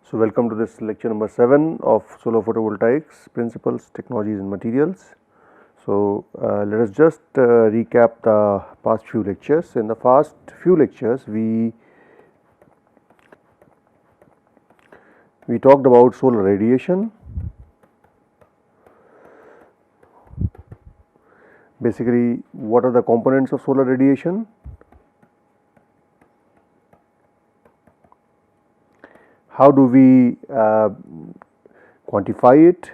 So, welcome to this lecture number 7 of solar photovoltaics principles, technologies and materials. So, let us just recap the past few lectures. In the past few lectures, we talked about solar radiation. Basically, what are the components of solar radiation? How do we quantify it?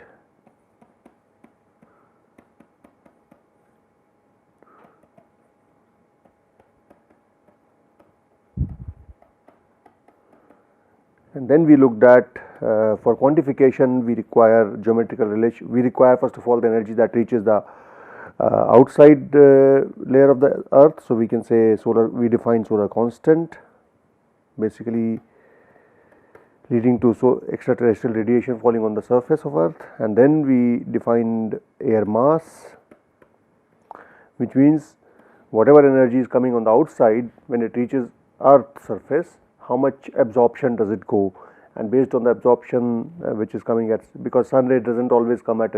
And then we looked at for quantification we require geometrical relation. We require first of all the energy that reaches the outside layer of the earth. So, we can say solar, we define solar constant, basically leading to extraterrestrial radiation falling on the surface of earth. And then we defined air mass, which means whatever energy is coming on the outside, when it reaches earth surface, how much absorption does it go, and based on the absorption which is coming at, because sun ray does not always come at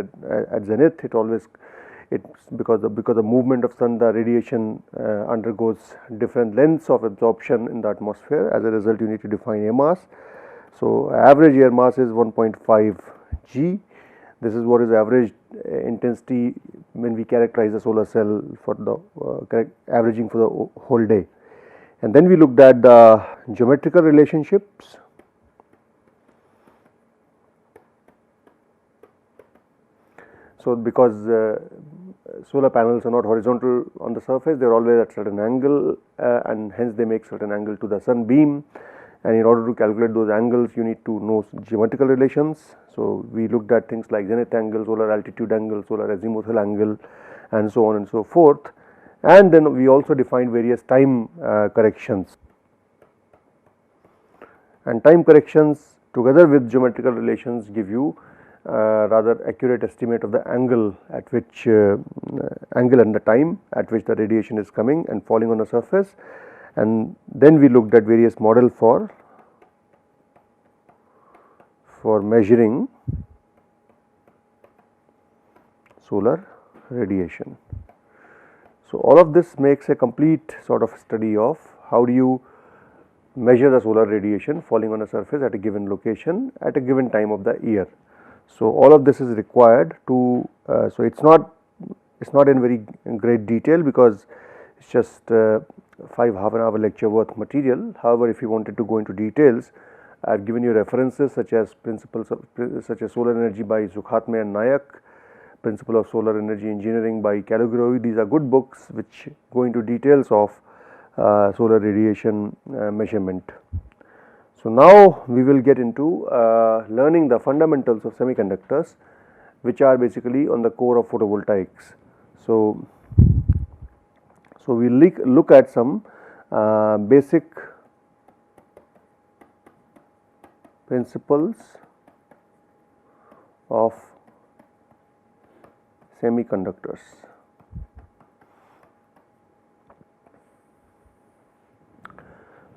zenith, it's because the movement of sun, the radiation undergoes different lengths of absorption in the atmosphere. As a result, you need to define air mass. So, average air mass is 1.5 g. This is what is average intensity when we characterize the solar cell for the averaging for the whole day. And then we looked at the geometrical relationships. So, because solar panels are not horizontal on the surface, they are always at certain angle and hence they make certain angle to the sun beam, and in order to calculate those angles you need to know geometrical relations. So, we looked at things like zenith angle, solar altitude angle, solar azimuthal angle and so on and so forth. And then we also defined various time corrections, and time corrections together with geometrical relations give you rather accurate estimate of the angle at which angle and the time at which the radiation is coming and falling on the surface. And then we looked at various model for measuring solar radiation. So, all of this makes a complete sort of study of how do you measure the solar radiation falling on a surface at a given location at a given time of the year. So, all of this is required to, so it is not in very great detail because it is just 5 half an hour lecture worth material. However, if you wanted to go into details, I have given you references such as principles of, such as solar energy by Sukhatme and Nayak, principle of solar energy engineering by Caligroi. These are good books which go into details of solar radiation measurement. So, now we will get into learning the fundamentals of semiconductors, which are basically on the core of photovoltaics. So, we look at some basic principles of semiconductors.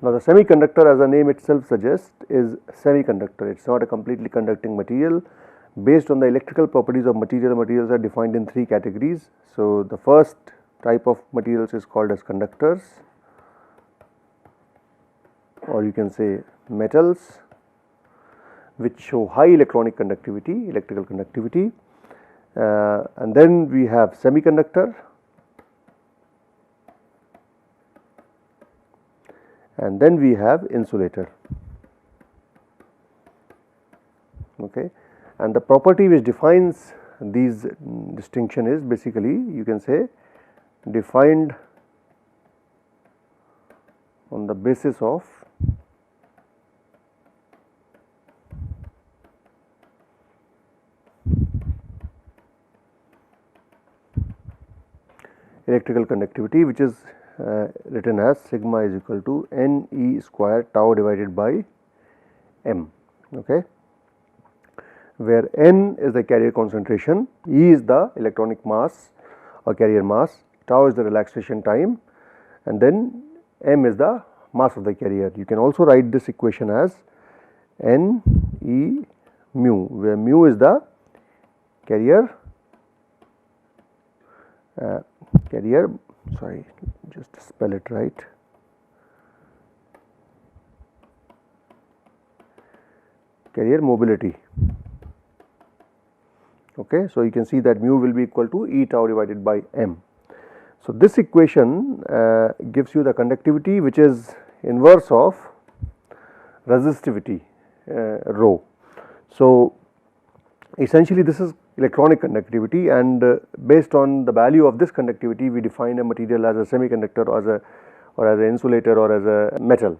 Now, the semiconductor, as the name itself suggests, is semiconductor. It is not a completely conducting material. Based on the electrical properties of materials are defined in 3 categories. So, the first type of materials is called as conductors, or you can say metals, which show high electronic conductivity, electrical conductivity. And then we have semiconductor, and then we have insulator. Okay. And the property which defines these distinction is basically, you can say, defined on the basis of electrical conductivity, which is written as sigma is equal to n E square tau divided by m, okay, where n is the carrier concentration, E is the electronic mass or carrier mass, tau is the relaxation time, and then m is the mass of the carrier. You can also write this equation as n E mu, where mu is the carrier, sorry, just spell it right, carrier mobility. Okay, so you can see that mu will be equal to E tau divided by m. So this equation gives you the conductivity, which is inverse of resistivity rho. So essentially this is electronic conductivity, and based on the value of this conductivity we define a material as a semiconductor or as an insulator or as a metal.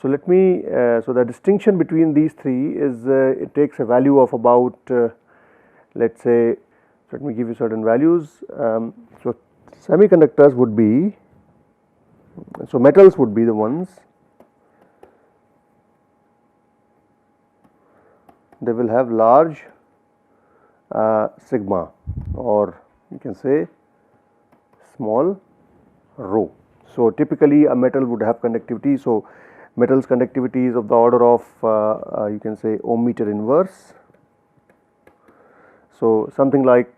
So let me so the distinction between these three is it takes a value of about let us say, let me give you certain values. So semiconductors would be, so metals would be the ones, they will have large sigma, or you can say small rho. So typically a metal would have conductivity. So metals conductivity is of the order of you can say ohm meter inverse. So something like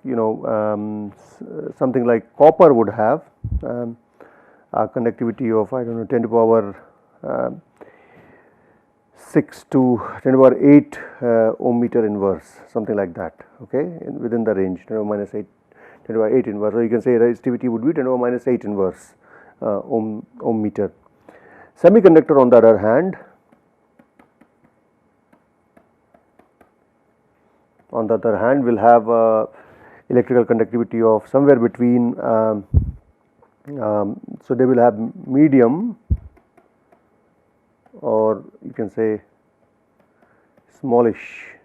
something like copper would have a conductivity of, I don't know, 10 to the power 6 to 10 to the power 8 ohm meter inverse, something like that, okay, within the range 10 to the power minus 8, 10 to the power 8 inverse. So you can say resistivity would be 10 to the power minus 8 inverse ohm meter. Semiconductor on the other hand, will have electrical conductivity of somewhere between so they will have medium, or you can say smallish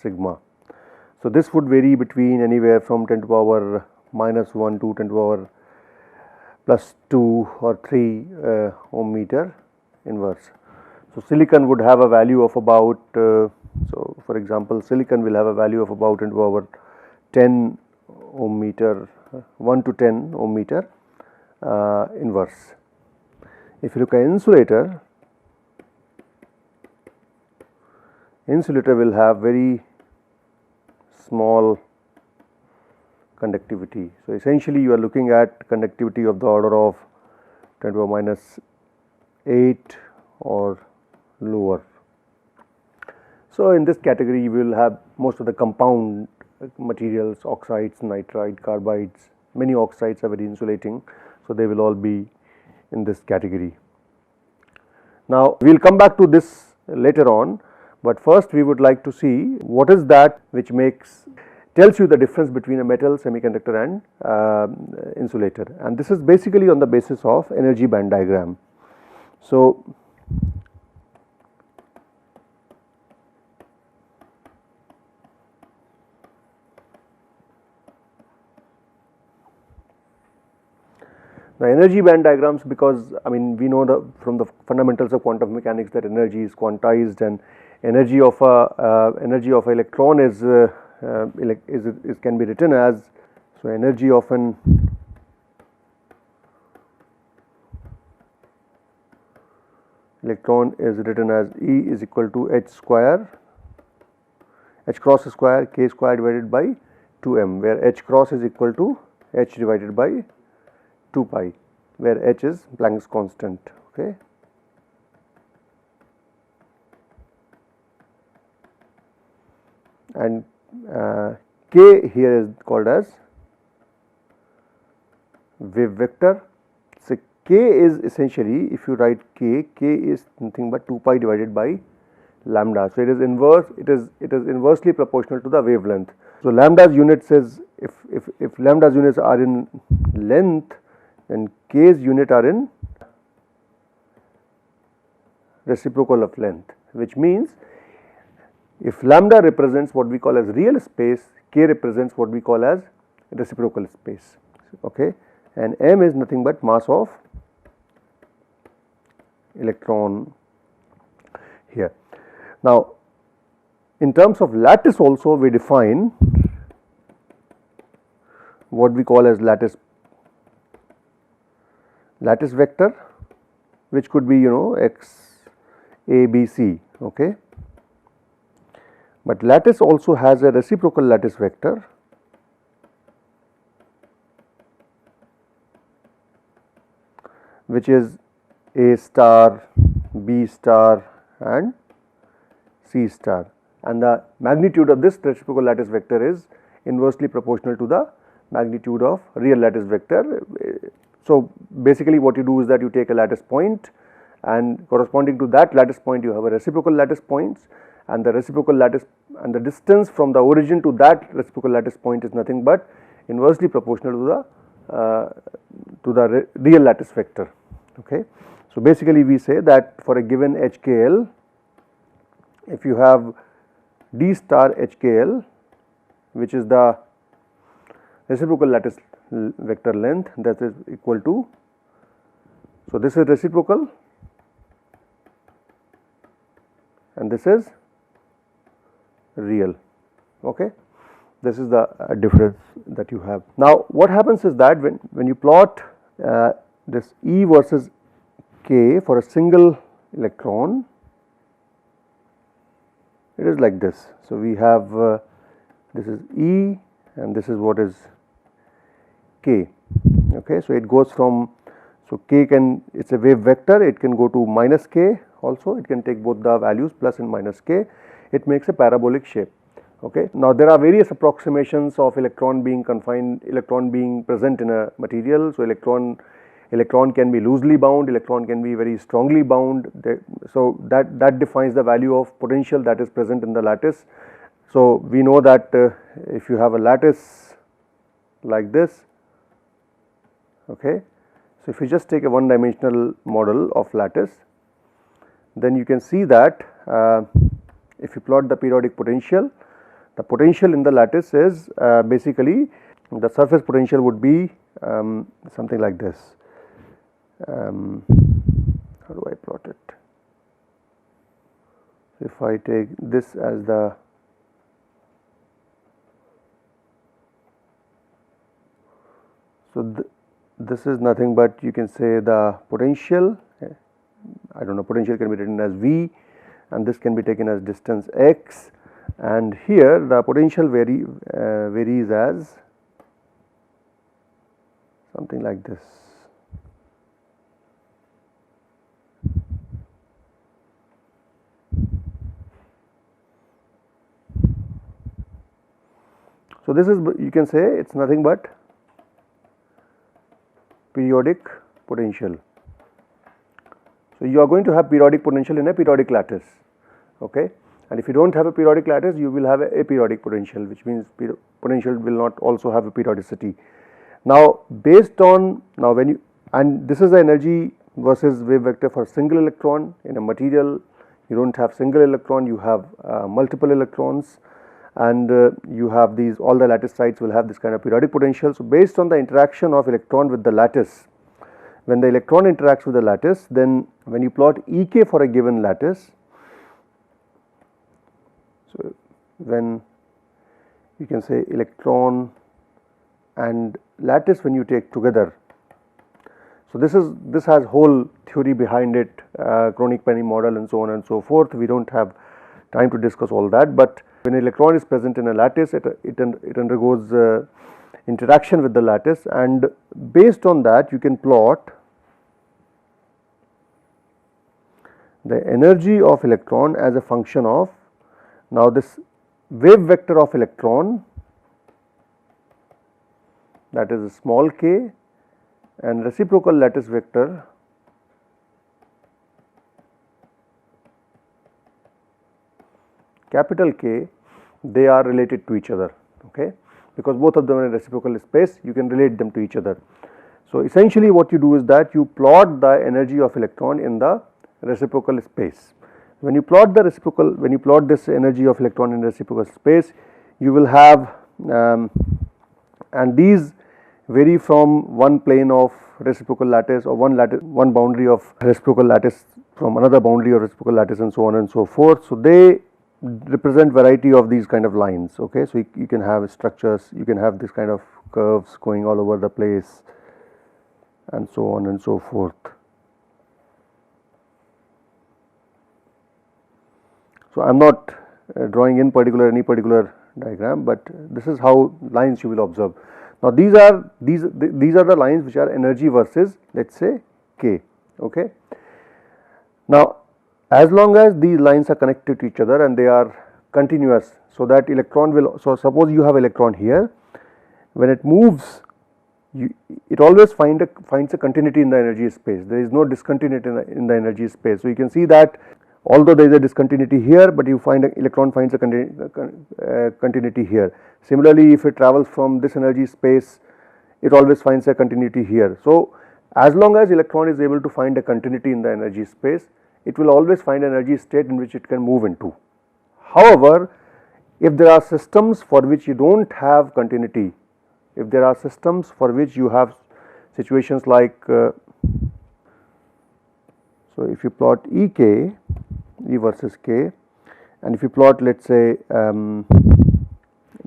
sigma. So this would vary between anywhere from 10 to the power minus 1 to 10 to the power plus 2 or 3 ohm meter inverse. So silicon would have a value of about so for example silicon will have a value of about 10 to the power 10 ohm meter, 1 to 10 ohm meter inverse. If you look at insulator, will have very small conductivity. So essentially you are looking at conductivity of the order of 10 to the power minus 8 or lower. So in this category you will have most of the compound materials, oxides, nitride, carbides. Many oxides are very insulating, so they will all be in this category. Now we will come back to this later on, but first we would like to see what is that which tells you the difference between a metal, semiconductor and insulator, and this is basically on the basis of energy band diagram. So the energy band diagrams, because I mean we know from the fundamentals of quantum mechanics that energy is quantized, and energy of a electron is can be written as, so energy of an electron is written as E is equal to h cross square k square divided by 2m, where h cross is equal to h divided by 2 pi, where h is Planck's constant. Okay. And k here is called as wave vector. So k is essentially, if you write k is nothing but 2 pi divided by lambda. So it is inversely proportional to the wavelength. So lambda's units is, if lambda's units are in length, then k's unit are in reciprocal of length, which means if lambda represents what we call as real space, k represents what we call as reciprocal space, okay, and m is nothing but mass of electron here. Now in terms of lattice also we define what we call as lattice vector, which could be x a b c, okay. but lattice also has a reciprocal lattice vector which is A star, B star and C star, and the magnitude of this reciprocal lattice vector is inversely proportional to the magnitude of real lattice vector. So, basically what you do is that you take a lattice point, and corresponding to that lattice point you have a reciprocal lattice points, and the reciprocal lattice and the distance from the origin to that reciprocal lattice point is nothing but inversely proportional to the real lattice vector. Okay. So, basically we say that for a given HKL, if you have D star HKL, which is the reciprocal lattice vector length, that is equal to, so this is reciprocal and this is real. Okay. This is the difference that you have. Now, what happens is that when you plot this E versus K for a single electron, it is like this. So, we have this is E and this is what is K. Okay. So, it goes from, so K can, it is a wave vector, it can go to minus K also, it can take both the values plus and minus K, it makes a parabolic shape. Okay. Now, there are various approximations of electron being confined, electron being present in a material. So, electron can be loosely bound, electron can be very strongly bound. So, that defines the value of potential that is present in the lattice. So, we know that if you have a lattice like this, okay. So, if you just take a one dimensional model of lattice, then you can see that if you plot the periodic potential, the potential in the lattice is basically the surface potential would be something like this. How do I plot it? If I take this as the, so this is nothing but you can say the potential, I do not know, potential can be written as V, and this can be taken as distance x, and here the potential varies as something like this. So, this is, you can say it is nothing but periodic potential. So, you are going to have periodic potential in a periodic lattice, okay. And if you do not have a periodic lattice, you will have a aperiodic potential, which means potential will not also have a periodicity. Now, based on, now when you, and this is the energy versus wave vector for single electron. In a material you do not have single electron, you have multiple electrons, and you have these, all the lattice sites will have this kind of periodic potential. So, based on the interaction of electron with the lattice, when the electron interacts with the lattice, then when you plot Ek for a given lattice, so when you can say electron and lattice when you take together. So, this has whole theory behind it, Kronig-Penney model and so on and so forth. We do not have time to discuss all that, but when an electron is present in a lattice, it undergoes interaction with the lattice, and based on that you can plot the energy of electron as a function of, now this wave vector of electron, that is a small k, and reciprocal lattice vector capital K, they are related to each other, okay, because both of them are in reciprocal space, you can relate them to each other. So, essentially what you do is that you plot the energy of electron in the reciprocal space. When you plot the reciprocal, when you plot this energy of electron in reciprocal space, you will have and these vary from one plane of reciprocal lattice or one boundary of reciprocal lattice from another boundary of reciprocal lattice and so on and so forth. So, they represent variety of these kind of lines, okay. So, you can have structures, you can have this kind of curves going all over the place and so on and so forth. So, I am not drawing in particular any particular diagram, but this is how lines you will observe. Now these are the lines which are energy versus, let's say, K. Okay. Now as long as these lines are connected to each other and they are continuous, so that electron will, so suppose you have electron here, when it moves, it always finds a continuity in the energy space. There is no discontinuity in the energy space. So you can see that although there is a discontinuity here, but you find electron finds a continuity here. Similarly, if it travels from this energy space, it always finds a continuity here. So as long as electron is able to find a continuity in the energy space, it will always find an energy state in which it can move into. However, if there are systems for which you do not have continuity, if there are systems for which you have situations like, so if you plot E versus K, and if you plot, let us say,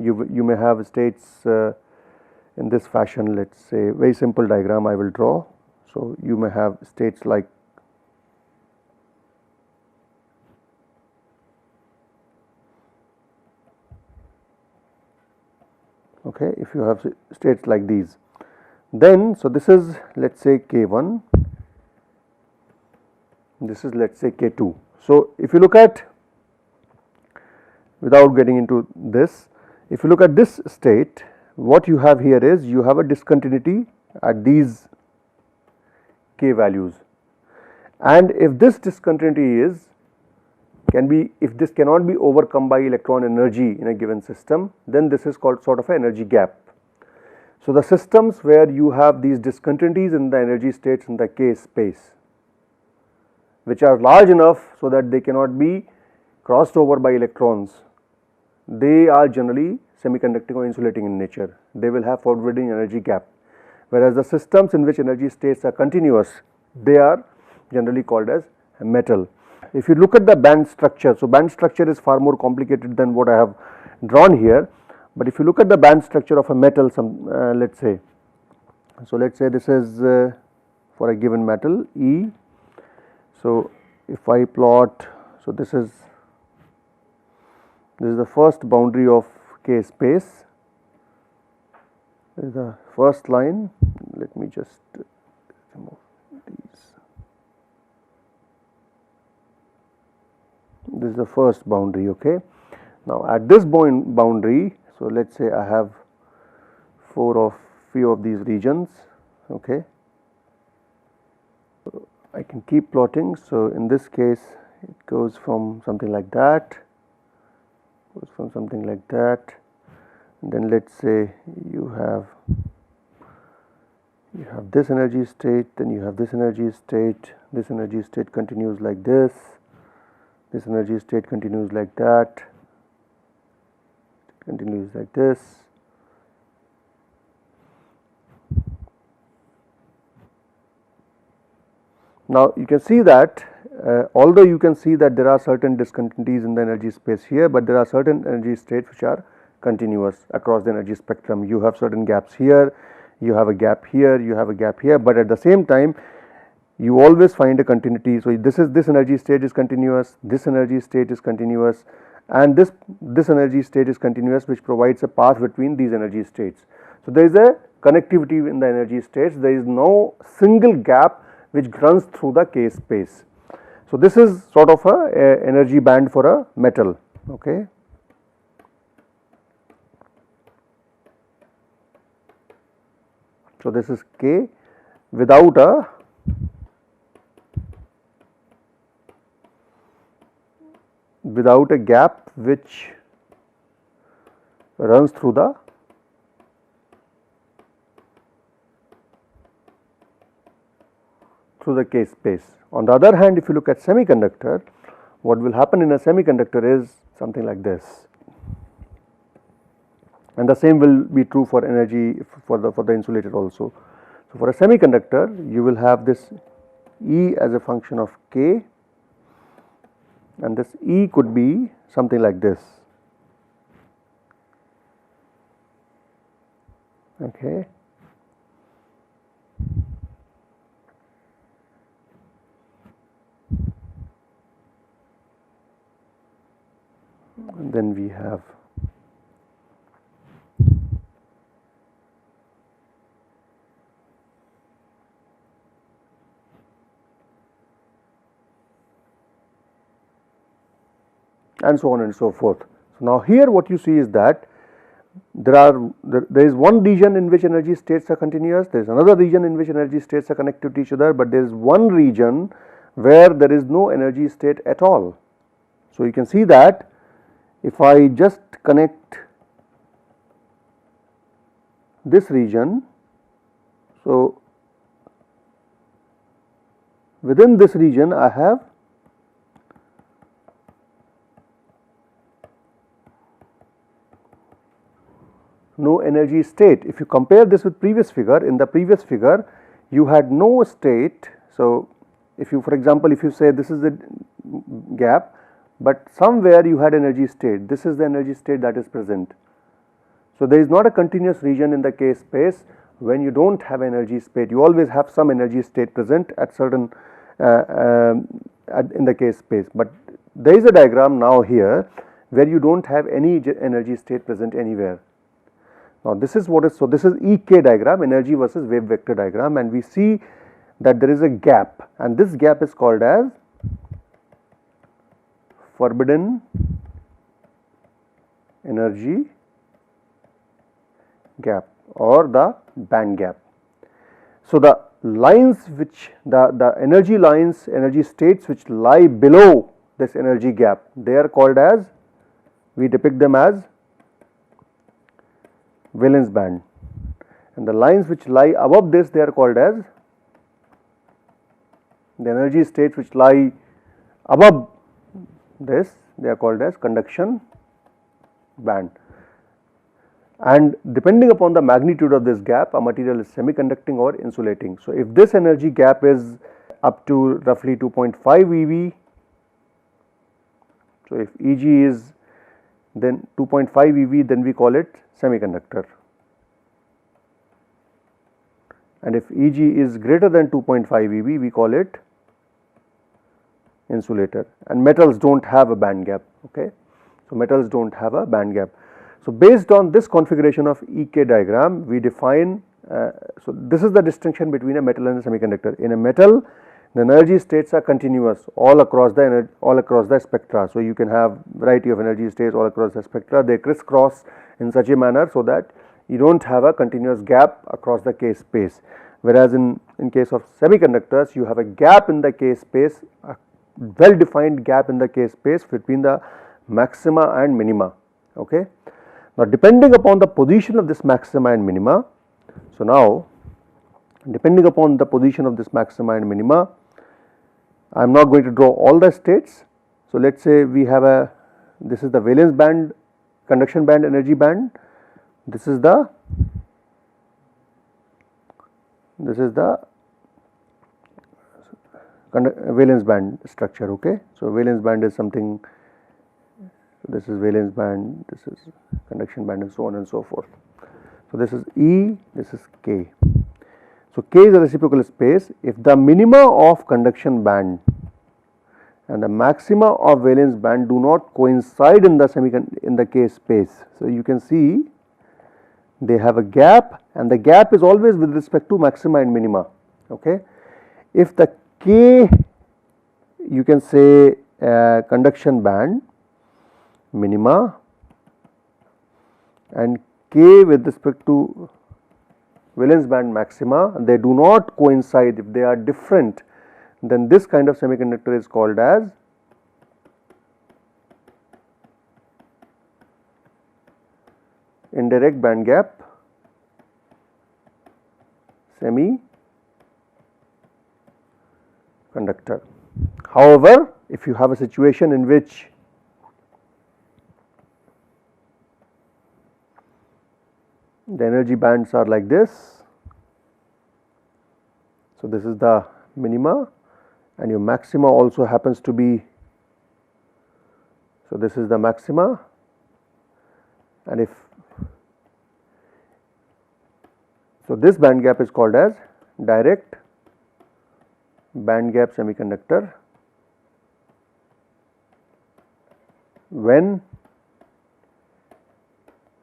you may have states in this fashion, let us say, very simple diagram I will draw. So you may have states like, okay, if you have states like these, then so this is, let us say, K1, this is, let us say, K2. So if you look at, without getting into this, if you look at this state, what you have here is you have a discontinuity at these K values, and if this discontinuity is if this cannot be overcome by electron energy in a given system, then this is called sort of an energy gap. So the systems where you have these discontinuities in the energy states in the K space, which are large enough so that they cannot be crossed over by electrons, they are generally semiconducting or insulating in nature. They will have forwarding energy gap, whereas the systems in which energy states are continuous, they are generally called as metal. If you look at the band structure, so band structure is far more complicated than what I have drawn here, but if you look at the band structure of a metal, let us say, so let us say this is for a given metal E. So if I plot, so this is the first boundary of K space, this is the first line. Let me just remove these. This is the first boundary. Okay. Now at this boundary, so let us say I have few of these regions. Okay. So I can keep plotting. So in this case, it goes from something like that, then let us say you have this energy state, then you have this energy state continues like this energy state continues like that, continues like this. Now you can see that although you can see that there are certain discontinuities in the energy space here, but there are certain energy states which are continuous across the energy spectrum. You have certain gaps here, you have a gap here, you have a gap here, but at the same time you always find a continuity. So this energy state is continuous, this energy state is continuous, and this energy state is continuous, which provides a path between these energy states. So there is a connectivity in the energy states. There is no single gap which runs through the K space. So this is sort of a energy band for a metal. Okay. So this is K without a gap which runs through the K space. On the other hand, if you look at semiconductor, what will happen in a semiconductor is something like this, and the same will be true for energy for the insulator also. So for a semiconductor, you will have this E as a function of K, and this E could be something like this. Okay. then we have and so on and so forth. So, now here what you see is that there is one region in which energy states are continuous, there is another region in which energy states are connected to each other, but there is one region where there is no energy state at all. So, you can see that if I just connect this region, so within this region I have no energy state. If you compare this with previous figure, in the previous figure you had no state. So, if you, for example, if you say this is the gap, but somewhere you had energy state, this is the energy state that is present. So, there is not a continuous region in the K space when you do not have energy state. You always have some energy state present at certain in the K space, but there is a diagram now here where you do not have any energy state present anywhere. Now, this is what is, so this is EK diagram, energy versus wave vector diagram, and we see that there is a gap, and this gap is called as forbidden energy gap or the band gap. So, the lines which the energy lines, energy states which lie below this energy gap, they are called as, we depict them as valence band, and the lines which lie above this, they are called as, the energy states which lie above this, they are called as conduction band. And depending upon the magnitude of this gap, a material is semiconducting or insulating. So, if this energy gap is up to roughly 2.5 eV, so if Eg is then 2.5 eV, then we call it semiconductor, and if Eg is greater than 2.5 eV, we call it insulator, and metals do not have a band gap. Okay. So, metals do not have a band gap. So, based on this configuration of EK diagram, we define, so this is the distinction between a metal and a semiconductor. In a metal, the energy states are continuous all across the spectra. So, you can have variety of energy states all across the spectra, they crisscross in such a manner so that you do not have a continuous gap across the K space, whereas in case of semiconductors you have a gap in the K space, a well defined gap in the K space between the maxima and minima. Okay. Now, depending upon the position of this maxima and minima, so now depending upon the position of this maxima and minima, I am not going to draw all the states. So, let us say we have a, this is the valence band, conduction band, energy band, this is the valence band structure. Okay. So, valence band is something, this is valence band, this is conduction band, and so on and so forth. So, this is E, this is K. So, K is a reciprocal space. If the minima of conduction band and the maxima of valence band do not coincide in the K space, so you can see they have a gap, and the gap is always with respect to maxima and minima. Okay. If the K, you can say conduction band minima and K with respect to valence band maxima, they do not coincide, if they are different, then this kind of semiconductor is called as indirect band gap semiconductor. However, if you have a situation in which the energy bands are like this, so this is the minima and your maxima also happens to be, so this is the maxima, and if, so this band gap is called as direct band gap semiconductor when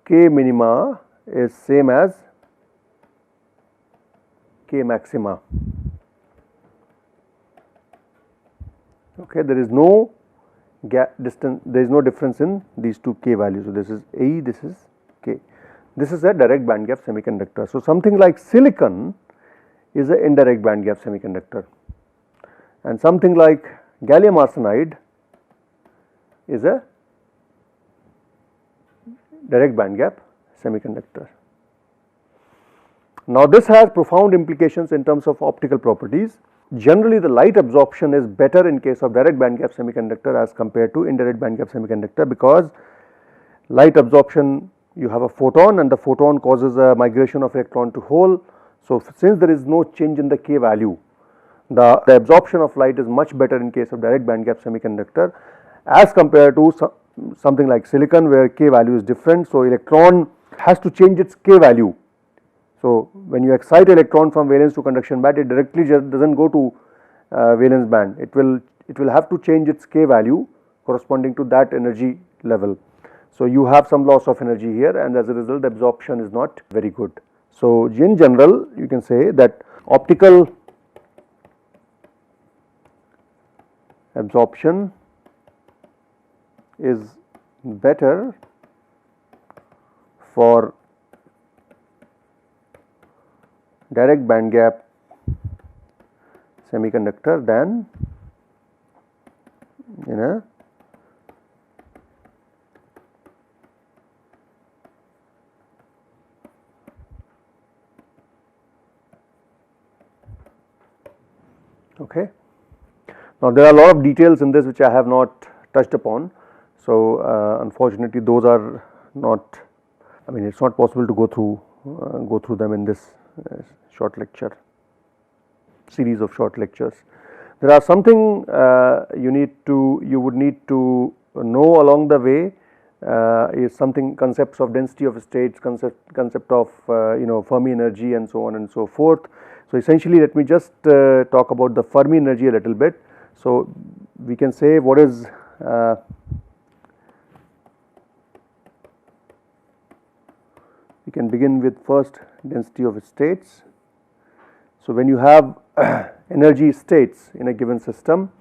K minima is same as K maxima. Okay, there is no gap distance, there is no difference in these two K values. So, this is A, this is K. This is a direct band gap semiconductor. So, something like silicon is an indirect band gap semiconductor, and something like gallium arsenide is a direct band gap semiconductor. Now, this has profound implications in terms of optical properties. Generally, the light absorption is better in case of direct band gap semiconductor as compared to indirect band gap semiconductor, because light absorption, you have a photon and the photon causes a migration of electron to hole. So, since there is no change in the K value, the absorption of light is much better in case of direct band gap semiconductor as compared to something like silicon, where K value is different. So, electron has to change its K value. So, when you excite electron from valence to conduction band, it directly just does not go to valence band. It will have to change its K value corresponding to that energy level. So, you have some loss of energy here, and as a result the absorption is not very good. So, in general you can say that optical absorption is better for direct band gap semiconductor than in a okay. Now, there are a lot of details in this which I have not touched upon. So, unfortunately those are not, I mean it is not possible to go through them in this short lecture, series of short lectures. There are something you would need to know along the way, is something concepts of density of states, concept of Fermi energy and so on and so forth. So, essentially let me just talk about the Fermi energy a little bit. So, we can say what is we can begin with first density of states. So, when you have energy states in a given system,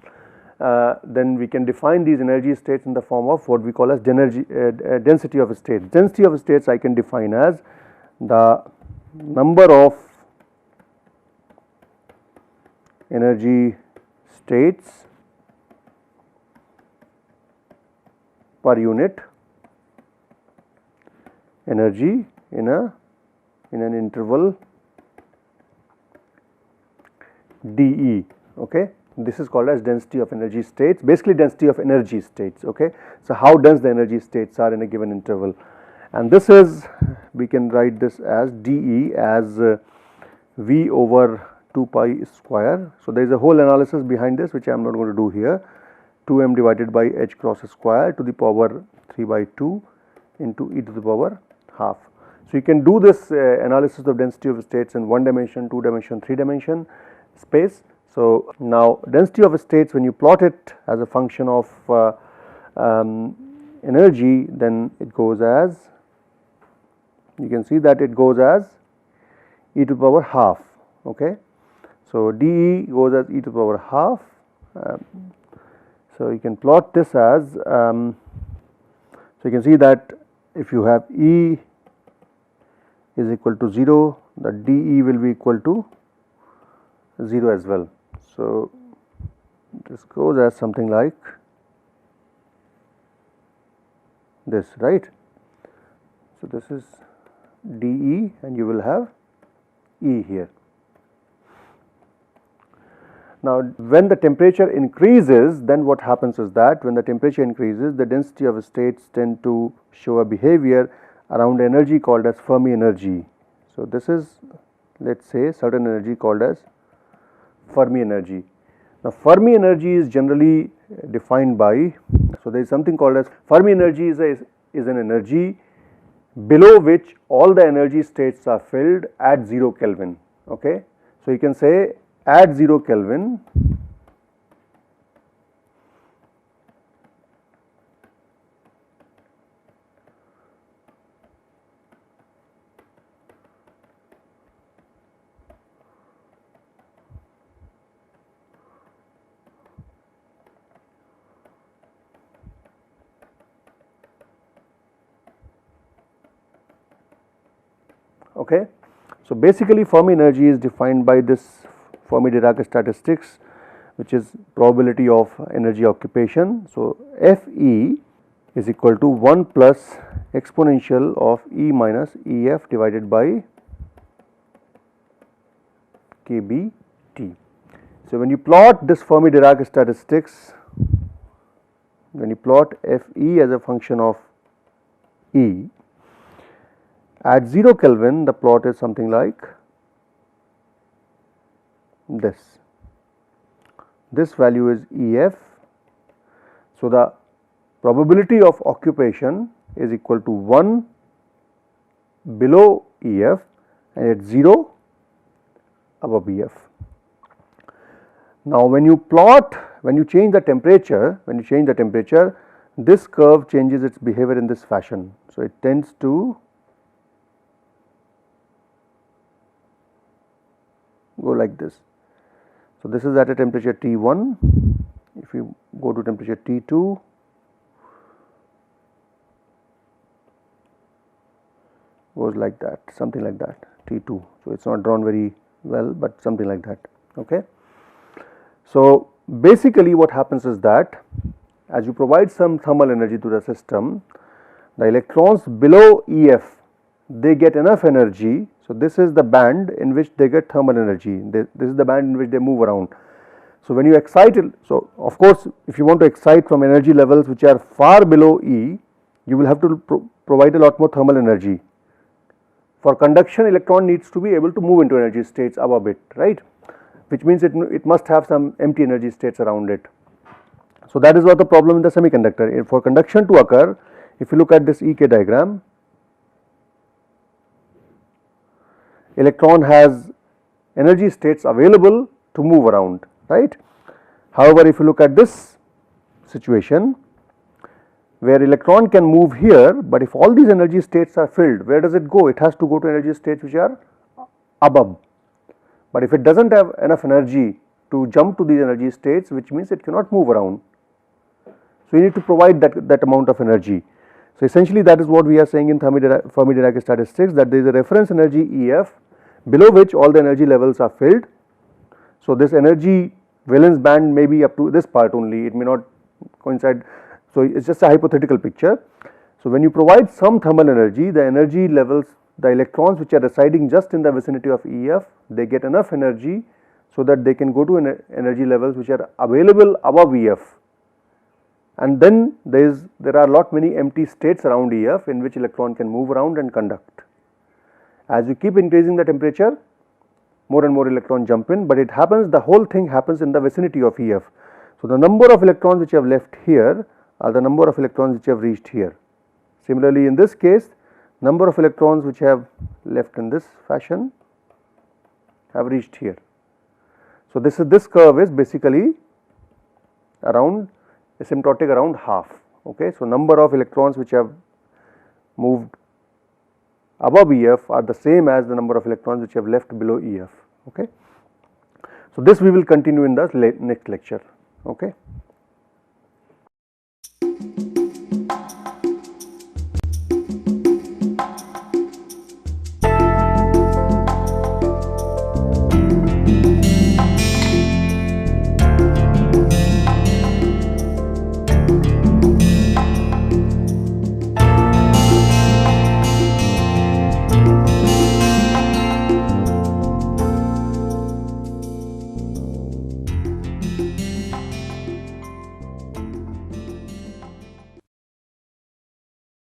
then we can define these energy states in the form of what we call as density of states. Density of states I can define as the number of energy states per unit energy in an interval dE. Okay, this is called as density of energy states, basically density of energy states. Okay, so how dense the energy states are in a given interval, and this is, we can write this as dE as V over 2 pi square. So, there is a whole analysis behind this which I am not going to do here. 2m divided by h cross square to the power 3 by 2 into e to the power half. So, you can do this analysis of density of states in 1 dimension, 2 dimension, 3 dimension space. So, now density of states, when you plot it as a function of energy, then it goes as, you can see that it goes as e to the power half. Okay. So, dE goes as e to the power half. So, you can plot this as, so you can see that if you have E is equal to 0, the dE will be equal to 0 as well. So, this goes as something like this, right. So, this is dE and you will have E here. Now, when the temperature increases, then what happens is that when the temperature increases, the density of states tend to show a behavior around energy called as Fermi energy. So, this is, let us say, certain energy called as Fermi energy. Now, Fermi energy is generally defined by, so there is something called as Fermi energy is an energy below which all the energy states are filled at 0 Kelvin. Okay. So, you can say at 0 Kelvin, Okay. So, basically Fermi energy is defined by this Fermi-Dirac statistics, which is probability of energy occupation. So, Fe is equal to 1 plus exponential of E minus Ef divided by kBT. So, when you plot this Fermi-Dirac statistics, when you plot Fe as a function of E, at 0 Kelvin the plot is something like this. This value is Ef. So, the probability of occupation is equal to 1 below Ef and at 0 above Ef. Now, when you change the temperature, this curve changes its behavior in this fashion. So, it tends to go like this. So, this is at a temperature T1. If you go to temperature T2, goes like that, something like that, T2. So, it is not drawn very well, but something like that. Okay. So, basically what happens is that as you provide some thermal energy to the system, the electrons below Ef, they get enough energy. So, this is the band in which they get thermal energy, this is the band in which they move around. So, when you excite it, so of course, if you want to excite from energy levels which are far below E, you will have to provide a lot more thermal energy. For conduction, electron needs to be able to move into energy states above it, right, which means it must have some empty energy states around it. So, that is what the problem in the semiconductor. For conduction to occur, if you look at this EK diagram, electron has energy states available to move around, right. However, if you look at this situation where electron can move here, but if all these energy states are filled, where does it go? It has to go to energy states which are above. But if it does not have enough energy to jump to these energy states, which means it cannot move around. So, you need to provide that amount of energy. So, essentially that is what we are saying in Fermi-Dirac statistics, that there is a reference energy Ef below which all the energy levels are filled. So, this energy valence band may be up to this part only, it may not coincide. So, it is just a hypothetical picture. So, when you provide some thermal energy, the energy levels, the electrons which are residing just in the vicinity of Ef, they get enough energy so that they can go to energy levels which are available above Ef. And then there are lot many empty states around Ef in which electron can move around and conduct. As you keep increasing the temperature, more and more electrons jump in, but it happens, the whole thing happens in the vicinity of Ef. So, the number of electrons which have left here are the number of electrons which have reached here. Similarly, in this case, number of electrons which have left in this fashion have reached here. So, this curve is basically around asymptotic around half. Okay. So, number of electrons which have moved above Ef are the same as the number of electrons which have left below Ef. Okay. So, this we will continue in the next lecture. Okay.